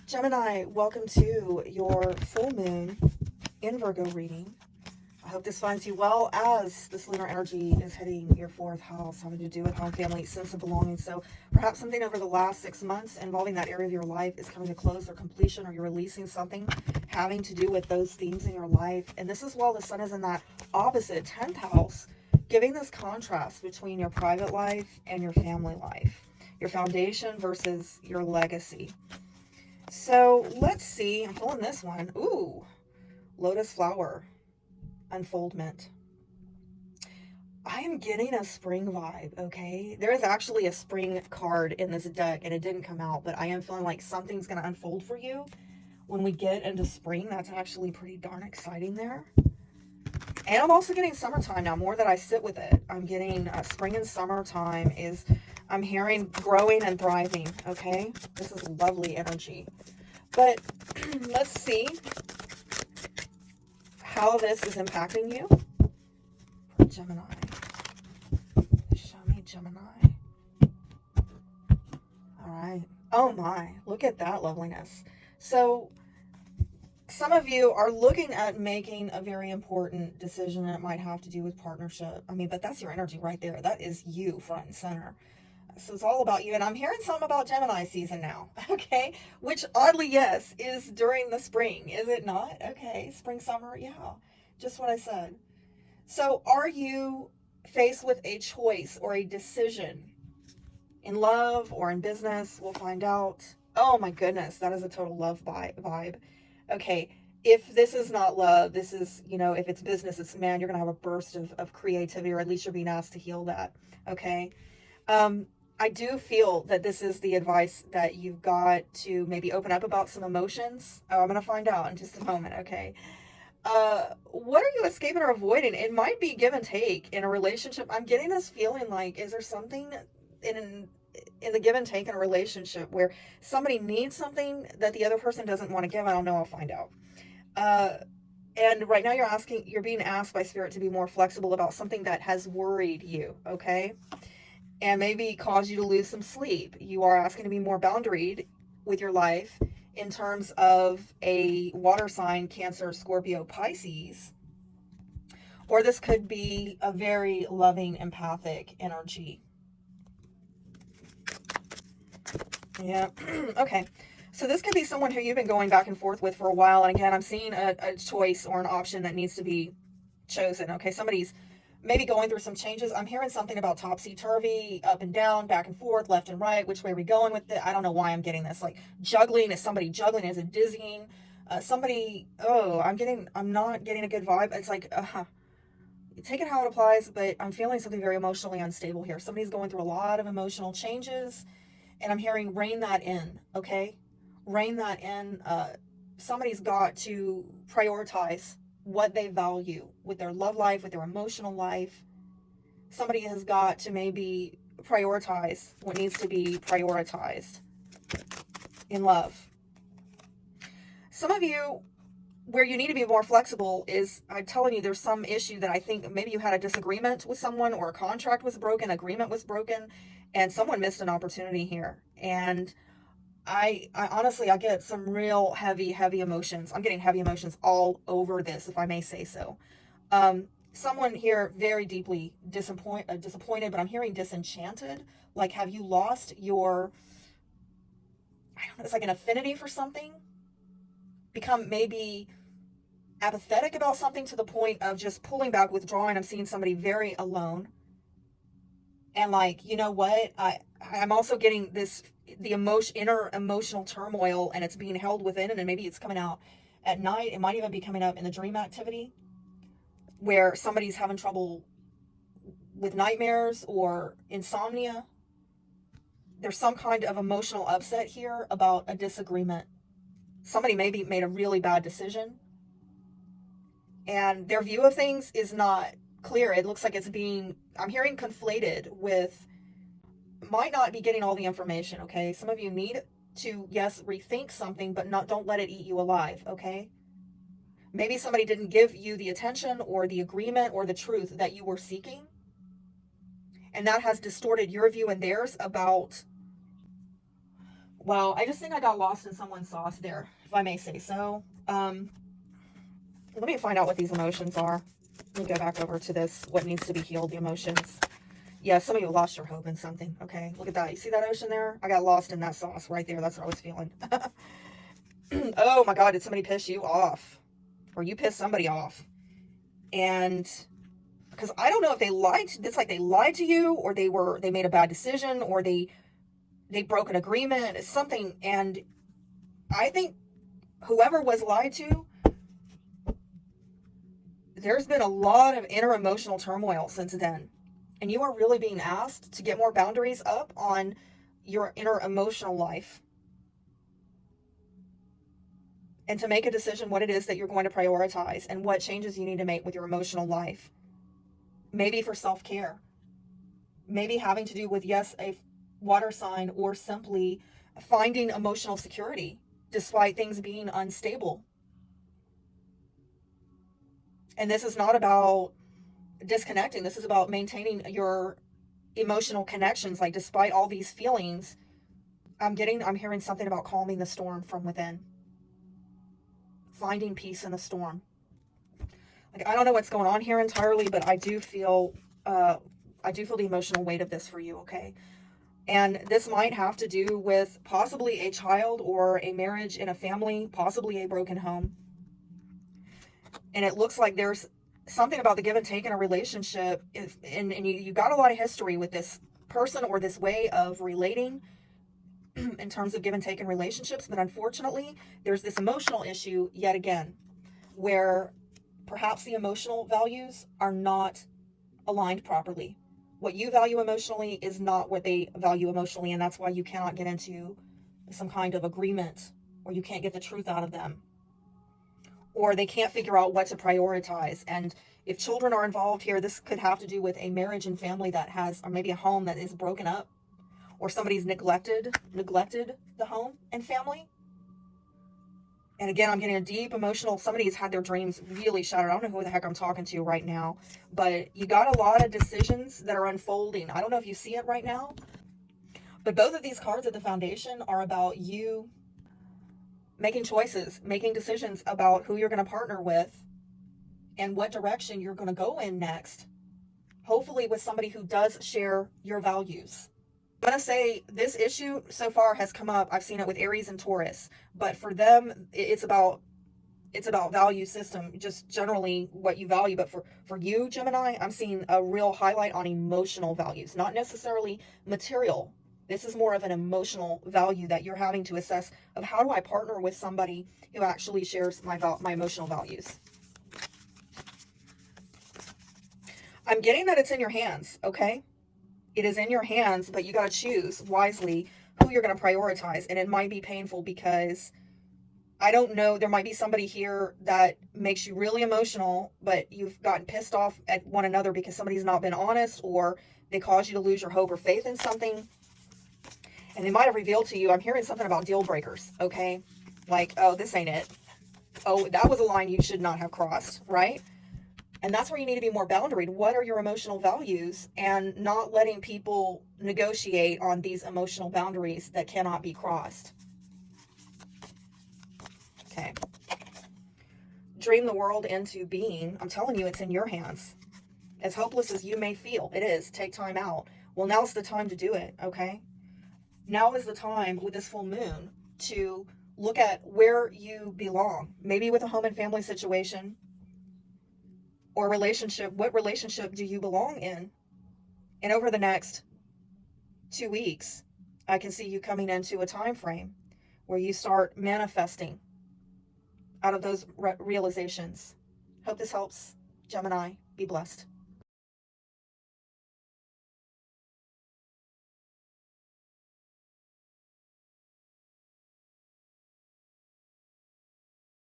Gemini, welcome to your full moon in Virgo reading. I hope this finds you well as this lunar energy is hitting your fourth house, having to do with home, family, sense of belonging. So perhaps something over the last 6 months involving that area of your life is coming to close or completion, or you're releasing something having to do with those themes in your life. And this is while the sun is in that opposite 10th house, giving this contrast between your private life and your family life, your foundation versus your legacy. So let's see. I'm pulling this one. Ooh, lotus flower unfoldment. I am getting a spring vibe, okay? There is actually a spring card in this deck and it didn't come out, but I am feeling like something's going to unfold for you when we get into spring. That's actually pretty darn exciting there. And I'm also getting summertime now. More that I sit with it, I'm getting spring and summertime is, I'm hearing growing and thriving, okay? This is lovely energy. But let's see how this is impacting you. Gemini. Show me Gemini. All right. Oh my, look at that loveliness. So some of you are looking at making a very important decision that might have to do with partnership. I mean, but that's your energy right there. That is you front and center. So it's all about you. And I'm hearing something about Gemini season now, okay? Which oddly, yes, is during the spring, is it not? Okay, spring, summer, yeah, just what I said. So are you faced with a choice or a decision in love or in business? We'll find out. Oh my goodness, that is a total love vibe. Okay, if this is not love, this is, if it's business, it's man, you're going to have a burst of creativity, or at least you're being asked to heal that. Okay. I do feel that this is the advice that you've got to maybe open up about some emotions. Oh, I'm going to find out in just a moment. Okay. What are you escaping or avoiding? It might be give and take in a relationship. I'm getting this feeling like, is there something in in the give and take in a relationship where somebody needs something that the other person doesn't want to give? I don't know. I'll find out. Uh, and right now you're being asked by spirit to be more flexible about something that has worried you. Okay. And maybe cause you to lose some sleep. You are asking to be more boundaried with your life in terms of a water sign, Cancer, Scorpio, Pisces. Or this could be a very loving, empathic energy. Yeah. Okay. So this could be someone who you've been going back and forth with for a while. And again, I'm seeing a choice or an option that needs to be chosen. Okay. Somebody's maybe going through some changes. I'm hearing something about topsy-turvy, up and down, back and forth, left and right. Which way are we going with it? I don't know why I'm getting this. Like juggling. Is somebody juggling? Is it dizzying? I'm not getting a good vibe. It's like, take it how it applies, but I'm feeling something very emotionally unstable here. Somebody's going through a lot of emotional changes, and I'm hearing rein that in, okay? Rein that in. Somebody's got to prioritize what they value with their love life, with their emotional life. Somebody has got to maybe prioritize what needs to be prioritized in love. Some of you, where you need to be more flexible is, I'm telling you, there's some issue that I think maybe you had a disagreement with someone, or a contract was broken, agreement was broken, and someone missed an opportunity here. And I honestly, I get some real heavy emotions. I'm getting heavy emotions all over this, if I may say so. Someone here very deeply disappointed, but I'm hearing disenchanted. Like, have you lost your, I don't know, it's like an affinity for something? Become maybe apathetic about something to the point of just pulling back, withdrawing. I'm seeing somebody very alone. And like, you know what? I'm also getting this, the inner emotional turmoil, and it's being held within, and then maybe it's coming out at night. It might even be coming up in the dream activity, where somebody's having trouble with nightmares or insomnia. There's some kind of emotional upset here about a disagreement. Somebody maybe made a really bad decision, and their view of things is not clear. It looks like it's being, I'm hearing, conflated with, might not be getting all the information. Okay, some of you need to, yes, rethink something, but don't let it eat you alive. Okay, maybe somebody didn't give you the attention or the agreement or the truth that you were seeking, and that has distorted your view and theirs about Wow, I just think I got lost in someone's sauce there, if I may say so. Let me find out what these emotions are. Let me go back over to this, what needs to be healed, the emotions. Yeah, some of you lost your hope in something. Okay, look at that. You see that ocean there? I got lost in that sauce right there. That's what I was feeling. Oh my God, did somebody piss you off? Or you pissed somebody off? And because I don't know if they lied, it's like they lied to you, or they made a bad decision, or they broke an agreement, it's something. And I think whoever was lied to, there's been a lot of inner emotional turmoil since then. And you are really being asked to get more boundaries up on your inner emotional life. And to make a decision what it is that you're going to prioritize and what changes you need to make with your emotional life. Maybe for self-care. Maybe having to do with, yes, a water sign, or simply finding emotional security despite things being unstable. And this is not about disconnecting. This is about maintaining your emotional connections. Like, despite all these feelings, I'm hearing something about calming the storm from within. Finding peace in the storm. Like, I don't know what's going on here entirely, but I do feel the emotional weight of this for you, okay? And this might have to do with possibly a child or a marriage in a family, possibly a broken home. And it looks like there's something about the give and take in a relationship, and you got a lot of history with this person or this way of relating in terms of give and take in relationships. But unfortunately, there's this emotional issue yet again, where perhaps the emotional values are not aligned properly. What you value emotionally is not what they value emotionally, and that's why you cannot get into some kind of agreement, or you can't get the truth out of them, or they can't figure out what to prioritize. And if children are involved here, this could have to do with a marriage and family that has, or maybe a home that is broken up, or somebody's neglected the home and family. And again, I'm getting a deep emotional, somebody's had their dreams really shattered. I don't know who the heck I'm talking to right now, but you got a lot of decisions that are unfolding. I don't know if you see it right now, but both of these cards at the foundation are about you making choices, making decisions about who you're going to partner with and what direction you're going to go in next. Hopefully with somebody who does share your values. I'm going to say this issue so far has come up. I've seen it with Aries and Taurus, but for them, it's about value system, just generally what you value. But for you, Gemini, I'm seeing a real highlight on emotional values, not necessarily material. This is more of an emotional value that you're having to assess of how do I partner with somebody who actually shares my emotional values. I'm getting that it's in your hands, okay? It is in your hands, but you got to choose wisely who you're going to prioritize. And it might be painful because I don't know, there might be somebody here that makes you really emotional, but you've gotten pissed off at one another because somebody's not been honest, or they cause you to lose your hope or faith in something. And they might have revealed to you, I'm hearing something about deal breakers, okay? Like, oh, this ain't it. Oh, that was a line you should not have crossed, right? And that's where you need to be more boundaried. What are your emotional values? And not letting people negotiate on these emotional boundaries that cannot be crossed. Okay. Dream the world into being. I'm telling you, it's in your hands. As hopeless as you may feel, it is. Take time out. Well, now's the time to do it, okay? Now is the time with this full moon to look at where you belong. Maybe with a home and family situation or relationship. What relationship do you belong in? And over the next 2 weeks, I can see you coming into a time frame where you start manifesting out of those realizations. Hope this helps, Gemini. Be blessed.